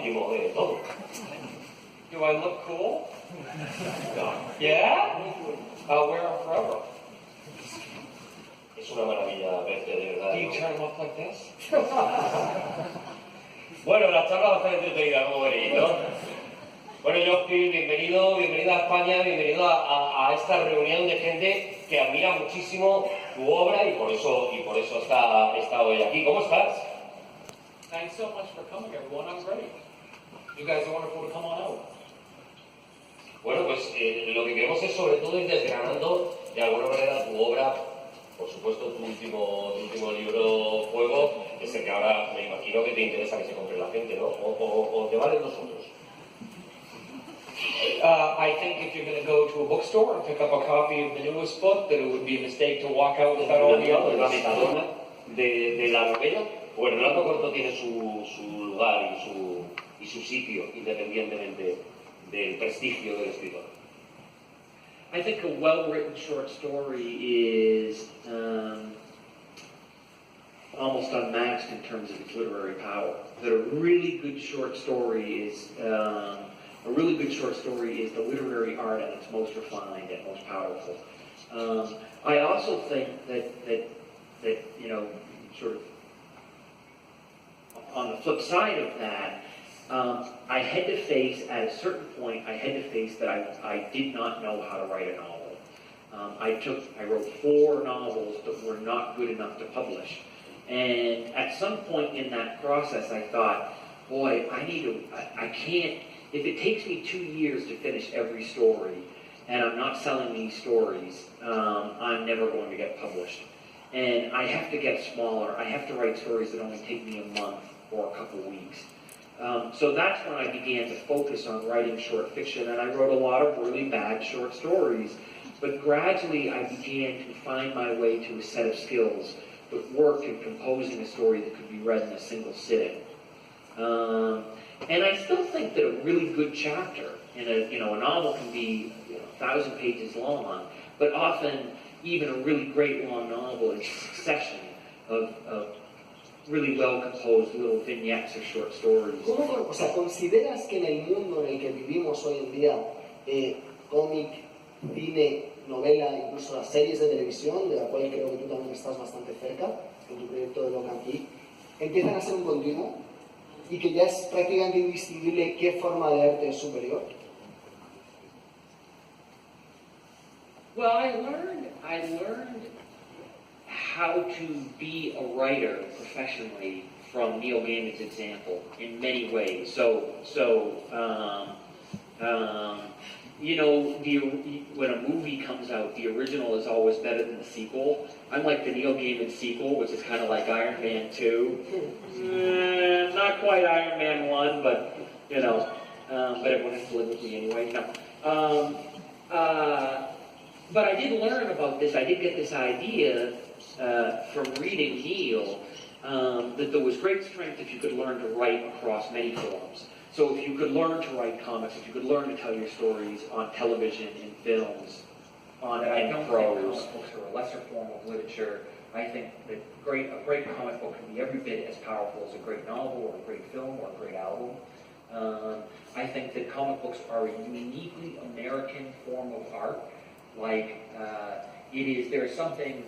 último de todo. Do I look cool? No. Yeah? I'll wear them forever. Es una maravilla verte, de verdad. Do you try them up like this? Bueno, la charla va a estar entretenida, como veréis, ¿no? Bueno, Joaquín, bienvenido a España, bienvenido a esta reunión de gente que admira muchísimo tu obra y por eso está hoy aquí. ¿Cómo estás? Thanks so much for coming, everyone. I'm great. You guys are wonderful to come on out. Bueno, pues lo que queremos es sobre todo ir desgranando de alguna manera tu obra. Por supuesto, tu último libro, Fuego, es el que ahora me imagino que te interesa que se compre la gente, ¿no? O te valen los otros. I think if you're going to go to a bookstore and pick up a copy of the newest book, that it would be a mistake to walk out without all the others. La metadona de la novela, o el relato corto tiene su lugar y su sitio, independientemente del prestigio del escritor. I think a well-written short story is almost unmatched in terms of its literary power. That a really good short story is the literary art at its most refined and most powerful. I also think that you know, sort of on the flip side of that, I had to face, at a certain point, that I did not know how to write a novel. I wrote 4 novels that were not good enough to publish. And at some point in that process, I thought, boy, I can't, if it takes me 2 years to finish every story, and I'm not selling these stories, I'm never going to get published. And I have to get smaller. I have to write stories that only take me a month or a couple weeks. So that's when I began to focus on writing short fiction, and I wrote a lot of really bad short stories. But gradually I began to find my way to a set of skills that worked in composing a story that could be read in a single sitting. And I still think that a really good chapter in a novel can be 1,000 pages long, but often even a really great long novel is a succession of really well-composed little vignettes or short stories. O sea, ¿consideras que en el mundo en el que vivimos hoy en día, cómic, cine, novela, incluso las series de televisión, de la cual creo que tú también estás bastante cerca, con tu proyecto de Locan aquí, empiezan a ser un continuo y que ya es prácticamente indistinguible qué forma de arte es superior? Well, I learned how to be a writer professionally from Neil Gaiman's example in many ways. You know, when a movie comes out, the original is always better than the sequel. Unlike the Neil Gaiman sequel, which is kind of like Iron Man 2. Not quite Iron Man 1, but, you know, but everyone has to live with me anyway. No. But I did learn about this. I did get this idea from reading Neil that there was great strength if you could learn to write across many forms. So if you could learn to write comics, if you could learn to tell your stories on television, in films, on prose. Comic books are a lesser form of literature. I think that a great comic book can be every bit as powerful as a great novel or a great film or a great album. I think that comic books are a uniquely American form of art. Like, there is something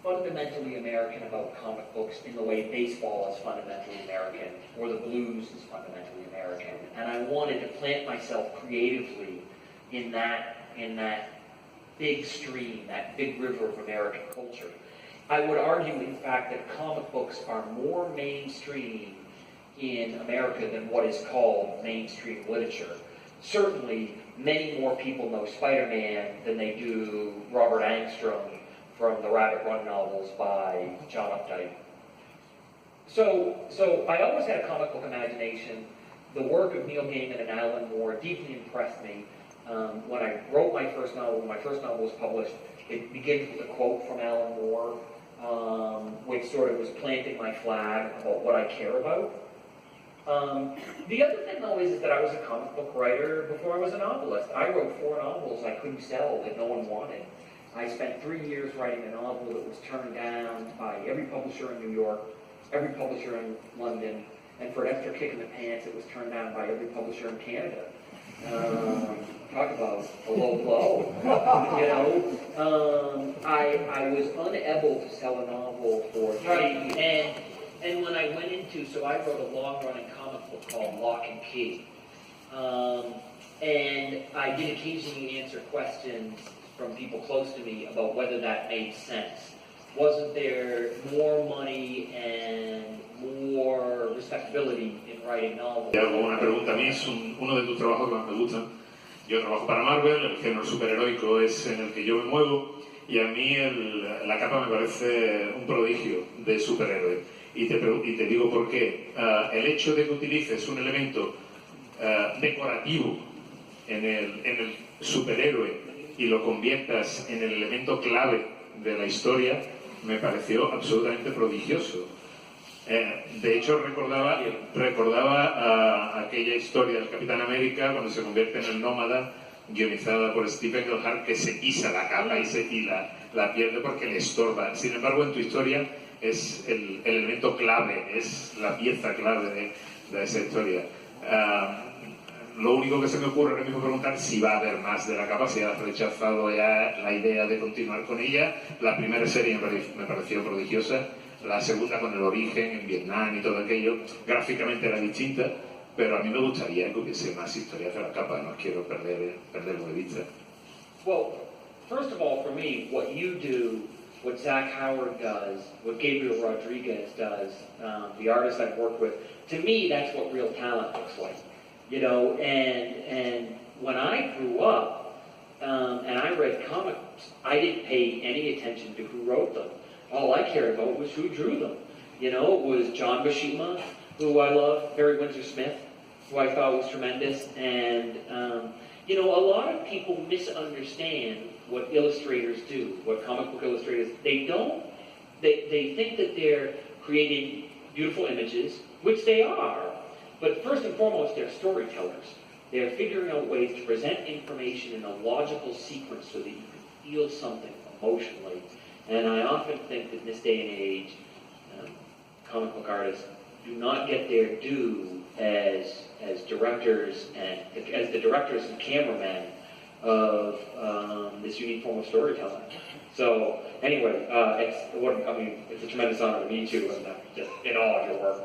fundamentally American about comic books in the way baseball is fundamentally American, or the blues is fundamentally American. And I wanted to plant myself creatively in that big stream, that big river of American culture. I would argue, in fact, that comic books are more mainstream in America than what is called mainstream literature. Certainly, many more people know Spider-Man than they do Robert Angstrom from the Rabbit Run novels by John Updike. So I always had a comic book imagination. The work of Neil Gaiman and Alan Moore deeply impressed me. When I wrote my first novel, when my first novel was published, it begins with a quote from Alan Moore, which sort of was planting my flag about what I care about. The other thing, though, is that I was a comic book writer before I was a novelist. I wrote 4 novels I couldn't sell that no one wanted. I spent 3 years writing a novel that was turned down by every publisher in New York, every publisher in London, and for an extra kick in the pants, it was turned down by every publisher in Canada. Talk about a low blow, you know. I was unable to sell a novel for free, and when I went into, so I wrote a long-running comic book called Lock and Key, and I did occasionally answer questions from people close to me about whether that made sense. Wasn't there more money and more respectability in writing novels? Te hago una pregunta. A mí es uno de tus trabajos que más me gustan. Yo trabajo para Marvel, el género superheroico es en el que yo me muevo, y a mí la capa me parece un prodigio de superhéroe. Y te digo por qué. El hecho de que utilices un elemento decorativo en el superhéroe y lo conviertas en el elemento clave de la historia me pareció absolutamente prodigioso. De hecho, recordaba aquella historia del Capitán América cuando se convierte en el nómada, guionizada por Stephen Hart, que se quita la capa y la pierde porque le estorba. Sin embargo, en tu historia es el elemento clave, es la pieza clave de esa historia. Lo único que se me ocurre ahora mismo preguntar si va a haber más de la capa, si has rechazado ya la idea de continuar con ella. La primera serie me pareció prodigiosa, la segunda con el origen en Vietnam y todo aquello, gráficamente era distinta, pero a mí me gustaría que hubiese más historias de la capa, no quiero perderlo de vista. Well, first of all, for me, what you do, what Zach Howard does, what Gabriel Rodriguez does, the artists I've worked with, to me, that's what real talent looks like. You know, and when I grew up and I read comics, I didn't pay any attention to who wrote them. All I cared about was who drew them. You know, it was John Buscema, who I love, Barry Windsor-Smith, who I thought was tremendous, and you know, a lot of people misunderstand what illustrators do, what comic book illustrators. They think that they're creating beautiful images, which they are. But first and foremost, they're storytellers. They're figuring out ways to present information in a logical sequence so that you can feel something emotionally. And I often think that in this day and age, comic book artists do not get their due as directors and as the directors and cameramen of this unique form of storytelling. So anyway, it's a tremendous honor to meet you and just in all of your work.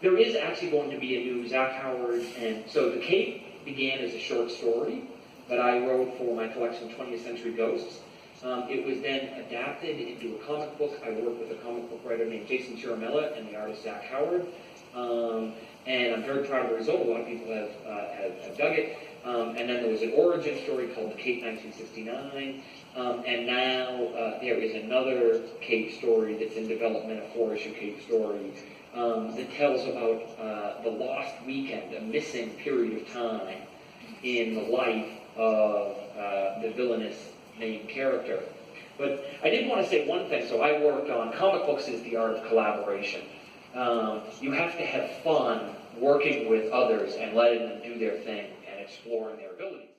There is actually going to be a new Zach Howard, and so The Cape began as a short story that I wrote for my collection 20th Century Ghosts. It was then adapted into a comic book. I worked with a comic book writer named Jason Chiramella and the artist Zach Howard, and I'm very proud of the result. A lot of people have dug it. And then there was an origin story called The Cape 1969, and now there is another Cape story that's in development, a 4-issue Cape story, that tells about the lost weekend, a missing period of time in the life of the villainous main character. But I did want to say one thing. So I work on comic books is the art of collaboration. You have to have fun working with others and letting them do their thing and exploring their abilities.